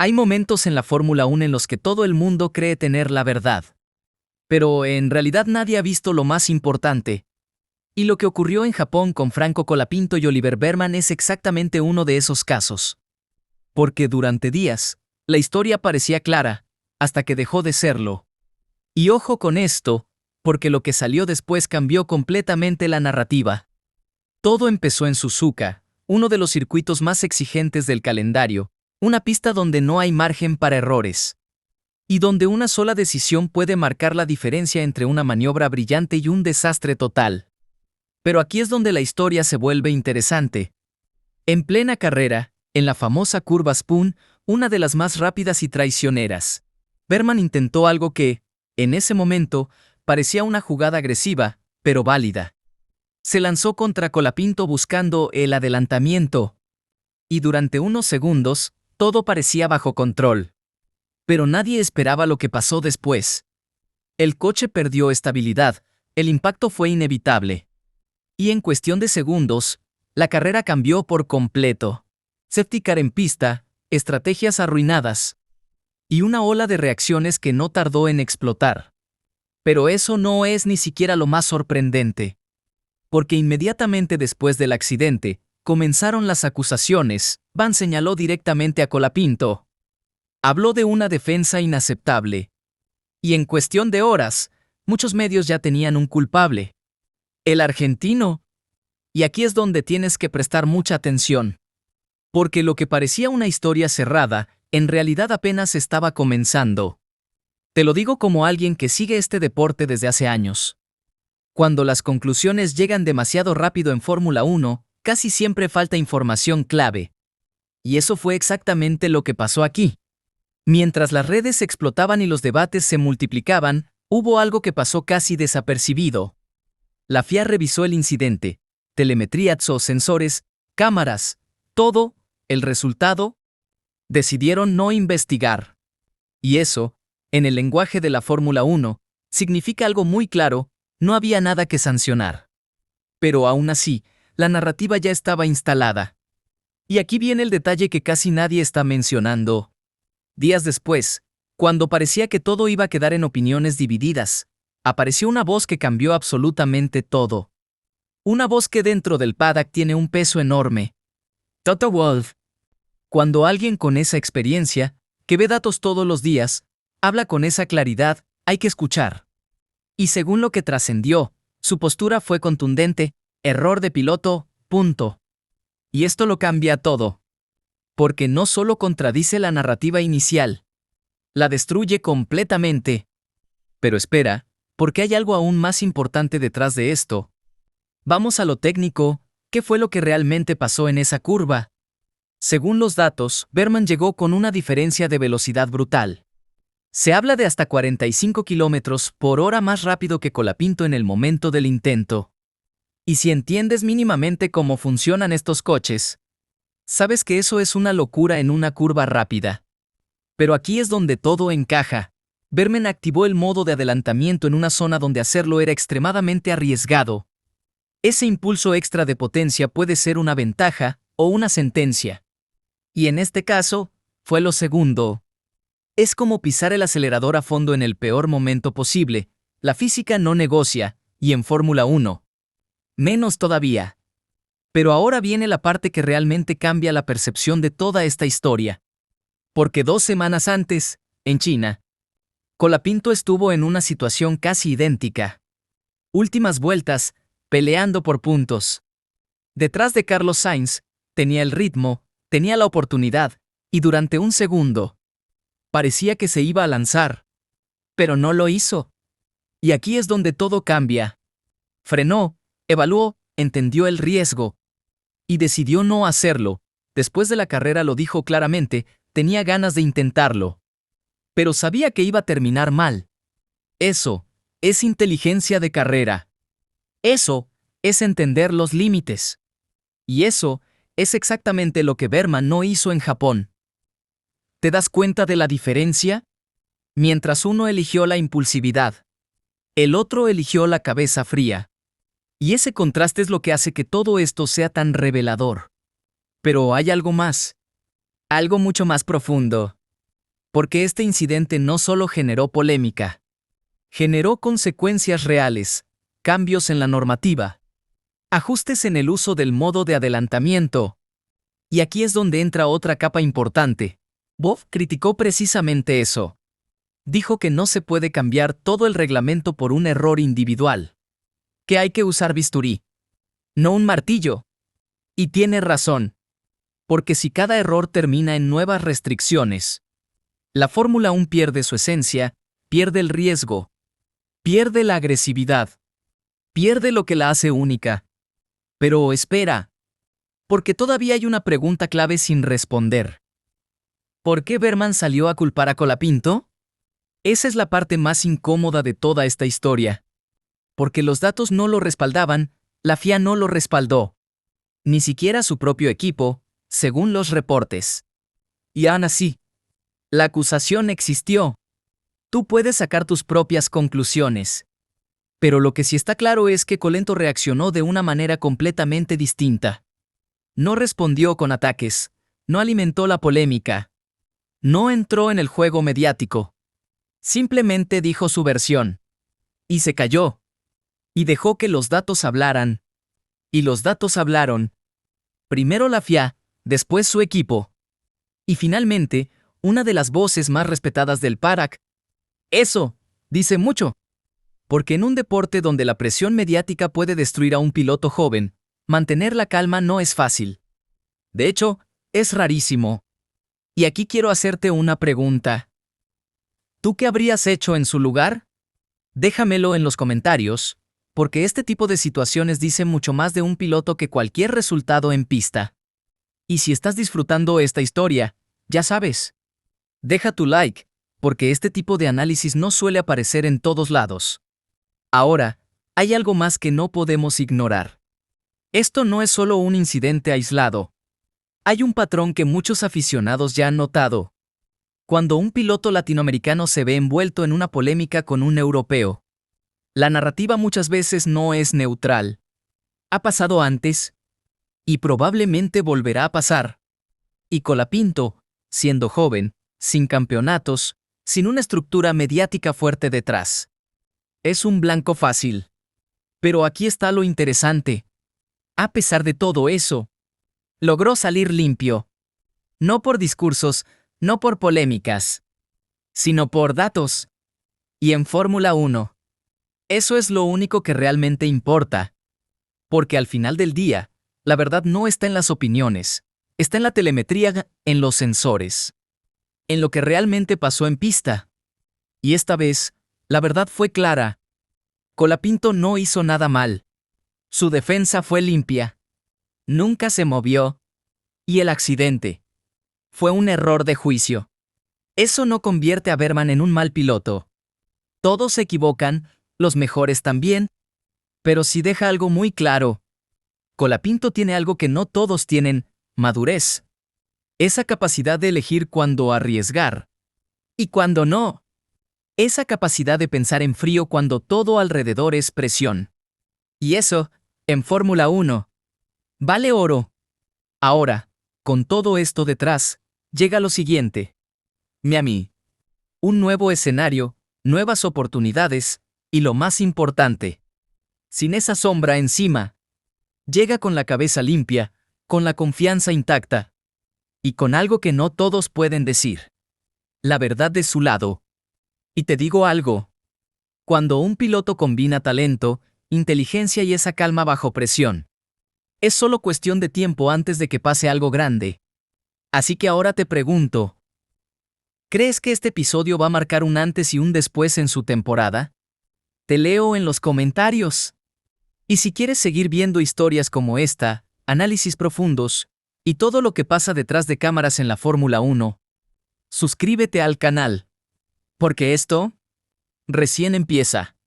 Hay momentos en la Fórmula 1 en los que todo el mundo cree tener la verdad. Pero en realidad nadie ha visto lo más importante. Y lo que ocurrió en Japón con Franco Colapinto y Oliver Berman es exactamente uno de esos casos. Porque durante días, la historia parecía clara, hasta que dejó de serlo. Y ojo con esto, porque lo que salió después cambió completamente la narrativa. Todo empezó en Suzuka, uno de los circuitos más exigentes del calendario, una pista donde no hay margen para errores. Y donde una sola decisión puede marcar la diferencia entre una maniobra brillante y un desastre total. Pero aquí es donde la historia se vuelve interesante. En plena carrera, en la famosa curva Spoon, una de las más rápidas y traicioneras, Berman intentó algo que, en ese momento, parecía una jugada agresiva, pero válida. Se lanzó contra Colapinto buscando el adelantamiento. Y durante unos segundos, todo parecía bajo control. Pero nadie esperaba lo que pasó después. El coche perdió estabilidad, el impacto fue inevitable. Y en cuestión de segundos, la carrera cambió por completo. Safety car en pista, estrategias arruinadas. Y una ola de reacciones que no tardó en explotar. Pero eso no es ni siquiera lo más sorprendente. Porque inmediatamente después del accidente, comenzaron las acusaciones. Van señaló directamente a Colapinto. Habló de una defensa inaceptable. Y en cuestión de horas, muchos medios ya tenían un culpable. El argentino. Y aquí es donde tienes que prestar mucha atención. Porque lo que parecía una historia cerrada, en realidad apenas estaba comenzando. Te lo digo como alguien que sigue este deporte desde hace años. Cuando las conclusiones llegan demasiado rápido en Fórmula 1, casi siempre falta información clave. Y eso fue exactamente lo que pasó aquí. Mientras las redes explotaban y los debates se multiplicaban, hubo algo que pasó casi desapercibido. La FIA revisó el incidente, telemetría, sensores, cámaras, todo, el resultado. Decidieron no investigar. Y eso, en el lenguaje de la Fórmula 1, significa algo muy claro: no había nada que sancionar. Pero aún así, la narrativa ya estaba instalada. Y aquí viene el detalle que casi nadie está mencionando. Días después, cuando parecía que todo iba a quedar en opiniones divididas, apareció una voz que cambió absolutamente todo. Una voz que dentro del paddock tiene un peso enorme. Toto Wolff. Cuando alguien con esa experiencia, que ve datos todos los días, habla con esa claridad, hay que escuchar. Y según lo que trascendió, su postura fue contundente: error de piloto, punto. Y esto lo cambia todo. Porque no solo contradice la narrativa inicial, la destruye completamente. Pero espera, porque hay algo aún más importante detrás de esto. Vamos a lo técnico. ¿Qué fue lo que realmente pasó en esa curva? Según los datos, Berman llegó con una diferencia de velocidad brutal. Se habla de hasta 45 km/h más rápido que Colapinto en el momento del intento. Y si entiendes mínimamente cómo funcionan estos coches, sabes que eso es una locura en una curva rápida. Pero aquí es donde todo encaja. Berman activó el modo de adelantamiento en una zona donde hacerlo era extremadamente arriesgado. Ese impulso extra de potencia puede ser una ventaja o una sentencia. Y en este caso, fue lo segundo. Es como pisar el acelerador a fondo en el peor momento posible. La física no negocia, y en Fórmula 1, menos todavía. Pero ahora viene la parte que realmente cambia la percepción de toda esta historia. Porque 2 semanas antes, en China, Colapinto estuvo en una situación casi idéntica. Últimas vueltas, peleando por puntos. Detrás de Carlos Sainz, tenía el ritmo, tenía la oportunidad, y durante un segundo, parecía que se iba a lanzar. Pero no lo hizo. Y aquí es donde todo cambia. Frenó, evaluó, entendió el riesgo. Y decidió no hacerlo. Después de la carrera lo dijo claramente: tenía ganas de intentarlo. Pero sabía que iba a terminar mal. Eso es inteligencia de carrera. Eso es entender los límites. Y eso es exactamente lo que Berman no hizo en Japón. ¿Te das cuenta de la diferencia? Mientras uno eligió la impulsividad, el otro eligió la cabeza fría. Y ese contraste es lo que hace que todo esto sea tan revelador. Pero hay algo más. Algo mucho más profundo. Porque este incidente no solo generó polémica, generó consecuencias reales, cambios en la normativa, ajustes en el uso del modo de adelantamiento. Y aquí es donde entra otra capa importante. Bob criticó precisamente eso. Dijo que no se puede cambiar todo el reglamento por un error individual. Que hay que usar bisturí, no un martillo. Y tiene razón. Porque si cada error termina en nuevas restricciones, la Fórmula 1 pierde su esencia, pierde el riesgo, pierde la agresividad, pierde lo que la hace única. Pero espera, porque todavía hay una pregunta clave sin responder. ¿Por qué Berman salió a culpar a Colapinto? Esa es la parte más incómoda de toda esta historia. Porque los datos no lo respaldaban, la FIA no lo respaldó. Ni siquiera su propio equipo, según los reportes. Y aún así, la acusación existió. Tú puedes sacar tus propias conclusiones. Pero lo que sí está claro es que Colento reaccionó de una manera completamente distinta. No respondió con ataques, no alimentó la polémica, no entró en el juego mediático. Simplemente dijo su versión. Y se calló. Y dejó que los datos hablaran. Y los datos hablaron. Primero la FIA, después su equipo. Y finalmente, una de las voces más respetadas del paddock. Eso dice mucho. Porque en un deporte donde la presión mediática puede destruir a un piloto joven, mantener la calma no es fácil. De hecho, es rarísimo. Y aquí quiero hacerte una pregunta. ¿Tú qué habrías hecho en su lugar? Déjamelo en los comentarios, porque este tipo de situaciones dicen mucho más de un piloto que cualquier resultado en pista. Y si estás disfrutando esta historia, ya sabes. Deja tu like, porque este tipo de análisis no suele aparecer en todos lados. Ahora, hay algo más que no podemos ignorar. Esto no es solo un incidente aislado. Hay un patrón que muchos aficionados ya han notado. Cuando un piloto latinoamericano se ve envuelto en una polémica con un europeo, la narrativa muchas veces no es neutral. Ha pasado antes, y probablemente volverá a pasar. Y Colapinto, siendo joven, sin campeonatos, sin una estructura mediática fuerte detrás, es un blanco fácil. Pero aquí está lo interesante. A pesar de todo eso, logró salir limpio. No por discursos, no por polémicas, sino por datos. Y en Fórmula 1. Eso es lo único que realmente importa. Porque al final del día, la verdad no está en las opiniones, está en la telemetría, en los sensores. En lo que realmente pasó en pista. Y esta vez, la verdad fue clara. Colapinto no hizo nada mal. Su defensa fue limpia. Nunca se movió. Y el accidente fue un error de juicio. Eso no convierte a Berman en un mal piloto. Todos se equivocan, los mejores también. Pero sí deja algo muy claro. Colapinto tiene algo que no todos tienen: madurez. Esa capacidad de elegir cuándo arriesgar. Y cuándo no. Esa capacidad de pensar en frío cuando todo alrededor es presión. Y eso, en Fórmula 1, vale oro. Ahora, con todo esto detrás, llega lo siguiente. Miami. Un nuevo escenario, nuevas oportunidades, y lo más importante, sin esa sombra encima. Llega con la cabeza limpia, con la confianza intacta. Y con algo que no todos pueden decir. La verdad de su lado. Y te digo algo. Cuando un piloto combina talento, inteligencia y esa calma bajo presión, es solo cuestión de tiempo antes de que pase algo grande. Así que ahora te pregunto, ¿crees que este episodio va a marcar un antes y un después en su temporada? Te leo en los comentarios. Y si quieres seguir viendo historias como esta, análisis profundos, y todo lo que pasa detrás de cámaras en la Fórmula 1, suscríbete al canal. Porque esto recién empieza.